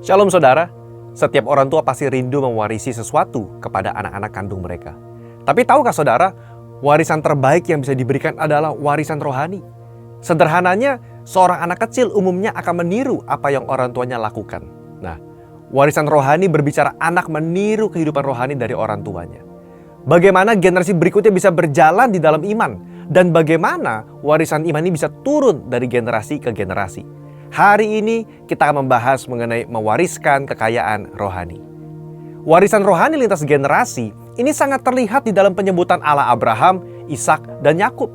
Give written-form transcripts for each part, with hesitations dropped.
Shalom saudara, setiap orang tua pasti rindu mewarisi sesuatu kepada anak-anak kandung mereka. Tapi tahukah saudara, warisan terbaik yang bisa diberikan adalah warisan rohani. Sederhananya, seorang anak kecil umumnya akan meniru apa yang orang tuanya lakukan. Nah, warisan rohani berbicara anak meniru kehidupan rohani dari orang tuanya. Bagaimana generasi berikutnya bisa berjalan di dalam iman, dan bagaimana warisan iman ini bisa turun dari generasi ke generasi. Hari ini kita akan membahas mengenai mewariskan kekayaan rohani. Warisan rohani lintas generasi ini sangat terlihat di dalam penyebutan Allah Abraham, Ishak, dan Yakub.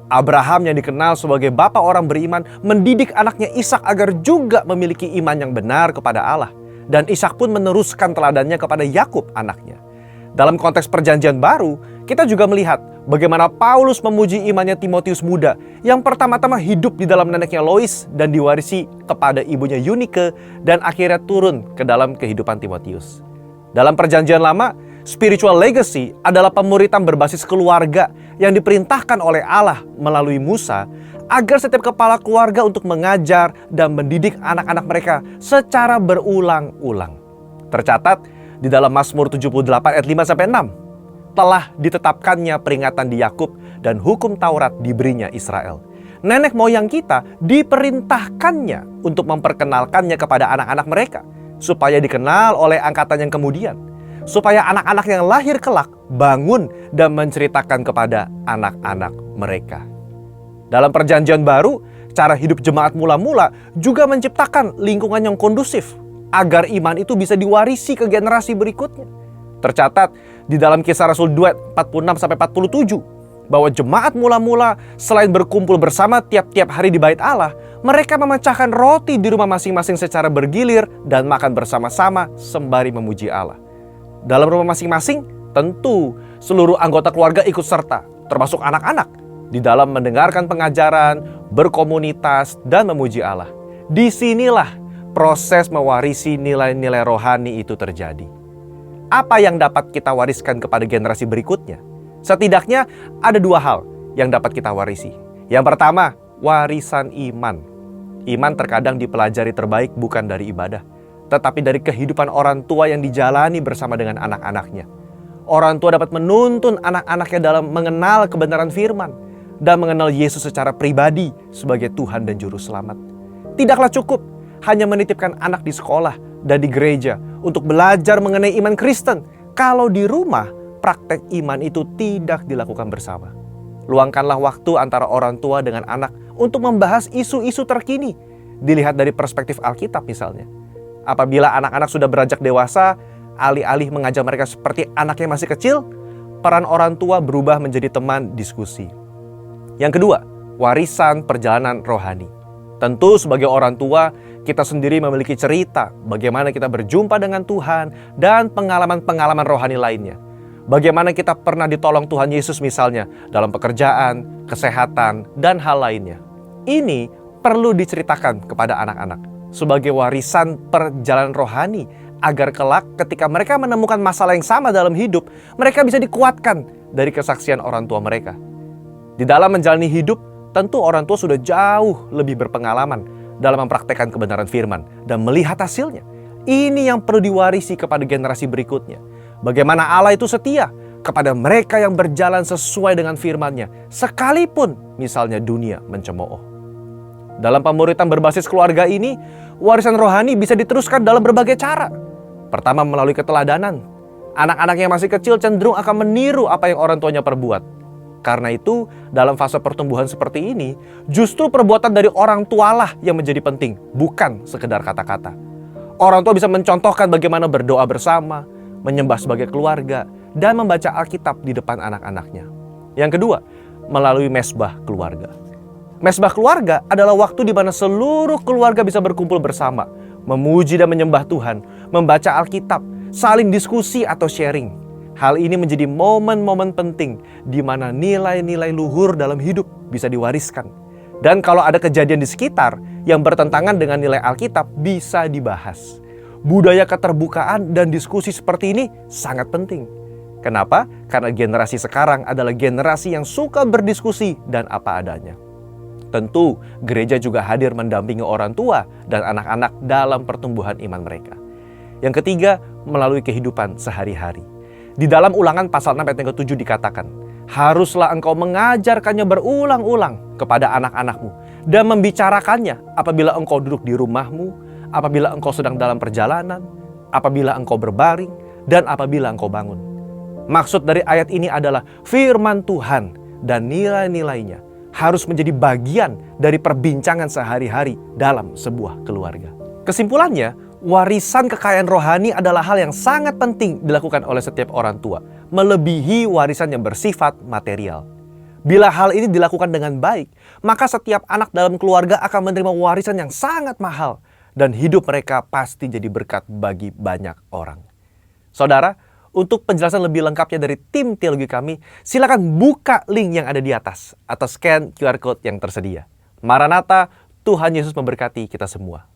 Abraham yang dikenal sebagai bapa orang beriman mendidik anaknya Ishak agar juga memiliki iman yang benar kepada Allah. Dan Ishak pun meneruskan teladannya kepada Yakub anaknya. Dalam konteks perjanjian baru, kita juga melihat bagaimana Paulus memuji imannya Timotius muda yang pertama-tama hidup di dalam neneknya Lois dan diwarisi kepada ibunya Eunike dan akhirnya turun ke dalam kehidupan Timotius. Dalam perjanjian lama, spiritual legacy adalah pemuritan berbasis keluarga yang diperintahkan oleh Allah melalui Musa agar setiap kepala keluarga untuk mengajar dan mendidik anak-anak mereka secara berulang-ulang. Tercatat di dalam Mazmur 78 ayat 5-6, telah ditetapkannya peringatan di Yakub dan hukum Taurat diberinya Israel. Nenek moyang kita diperintahkannya untuk memperkenalkannya kepada anak-anak mereka, supaya dikenal oleh angkatan yang kemudian, supaya anak-anak yang lahir kelak bangun dan menceritakan kepada anak-anak mereka. Dalam perjanjian baru, cara hidup jemaat mula-mula juga menciptakan lingkungan yang kondusif agar iman itu bisa diwarisi ke generasi berikutnya. Tercatat di dalam Kisah Rasul 2 46-47 bahwa jemaat mula-mula selain berkumpul bersama tiap-tiap hari di bait Allah, mereka memecahkan roti di rumah masing-masing secara bergilir dan makan bersama-sama sembari memuji Allah. Dalam rumah masing-masing, tentu seluruh anggota keluarga ikut serta, termasuk anak-anak, di dalam mendengarkan pengajaran, berkomunitas, dan memuji Allah. Disinilah proses mewarisi nilai-nilai rohani itu terjadi. Apa yang dapat kita wariskan kepada generasi berikutnya? Setidaknya ada dua hal yang dapat kita warisi. Yang pertama, warisan iman. Iman terkadang dipelajari terbaik bukan dari ibadah, tetapi dari kehidupan orang tua yang dijalani bersama dengan anak-anaknya. Orang tua dapat menuntun anak-anaknya dalam mengenal kebenaran firman dan mengenal Yesus secara pribadi sebagai Tuhan dan Juru Selamat. Tidaklah cukup hanya menitipkan anak di sekolah dan di gereja untuk belajar mengenai iman Kristen kalau di rumah praktek iman itu tidak dilakukan bersama. Luangkanlah waktu antara orang tua dengan anak untuk membahas isu-isu terkini, dilihat dari perspektif Alkitab misalnya. Apabila anak-anak sudah beranjak dewasa, alih-alih mengajar mereka seperti anak yang masih kecil, peran orang tua berubah menjadi teman diskusi. Yang kedua, warisan perjalanan rohani. Tentu sebagai orang tua, kita sendiri memiliki cerita bagaimana kita berjumpa dengan Tuhan dan pengalaman-pengalaman rohani lainnya. Bagaimana kita pernah ditolong Tuhan Yesus misalnya dalam pekerjaan, kesehatan, dan hal lainnya. Ini perlu diceritakan kepada anak-anak sebagai warisan perjalanan rohani agar kelak ketika mereka menemukan masalah yang sama dalam hidup, mereka bisa dikuatkan dari kesaksian orang tua mereka. Di dalam menjalani hidup, tentu orang tua sudah jauh lebih berpengalaman dalam mempraktekkan kebenaran firman dan melihat hasilnya. Ini yang perlu diwarisi kepada generasi berikutnya. Bagaimana Allah itu setia kepada mereka yang berjalan sesuai dengan firman-Nya, sekalipun misalnya dunia mencemooh. Dalam pemuritan berbasis keluarga ini, warisan rohani bisa diteruskan dalam berbagai cara. Pertama, melalui keteladanan. Anak-anak yang masih kecil cenderung akan meniru apa yang orang tuanya perbuat. Karena itu, dalam fase pertumbuhan seperti ini, justru perbuatan dari orang tualah yang menjadi penting, bukan sekedar kata-kata. Orang tua bisa mencontohkan bagaimana berdoa bersama, menyembah sebagai keluarga, dan membaca Alkitab di depan anak-anaknya. Yang kedua, melalui mesbah keluarga. Mesbah keluarga adalah waktu di mana seluruh keluarga bisa berkumpul bersama, memuji dan menyembah Tuhan, membaca Alkitab, saling diskusi atau sharing. Hal ini menjadi momen-momen penting di mana nilai-nilai luhur dalam hidup bisa diwariskan. Dan kalau ada kejadian di sekitar yang bertentangan dengan nilai Alkitab bisa dibahas. Budaya keterbukaan dan diskusi seperti ini sangat penting. Kenapa? Karena generasi sekarang adalah generasi yang suka berdiskusi dan apa adanya. Tentu, gereja juga hadir mendampingi orang tua dan anak-anak dalam pertumbuhan iman mereka. Yang ketiga, melalui kehidupan sehari-hari. Di dalam Ulangan pasal 6 ayat yang ke-7 dikatakan, haruslah engkau mengajarkannya berulang-ulang kepada anak-anakmu dan membicarakannya apabila engkau duduk di rumahmu, apabila engkau sedang dalam perjalanan, apabila engkau berbaring, dan apabila engkau bangun. Maksud dari ayat ini adalah firman Tuhan dan nilai-nilainya harus menjadi bagian dari perbincangan sehari-hari dalam sebuah keluarga. Kesimpulannya, warisan kekayaan rohani adalah hal yang sangat penting dilakukan oleh setiap orang tua, melebihi warisan yang bersifat material. Bila hal ini dilakukan dengan baik, maka setiap anak dalam keluarga akan menerima warisan yang sangat mahal, dan hidup mereka pasti jadi berkat bagi banyak orang. Saudara, untuk penjelasan lebih lengkapnya dari tim teologi kami, silakan buka link yang ada di atas atau scan QR Code yang tersedia. Maranatha, Tuhan Yesus memberkati kita semua.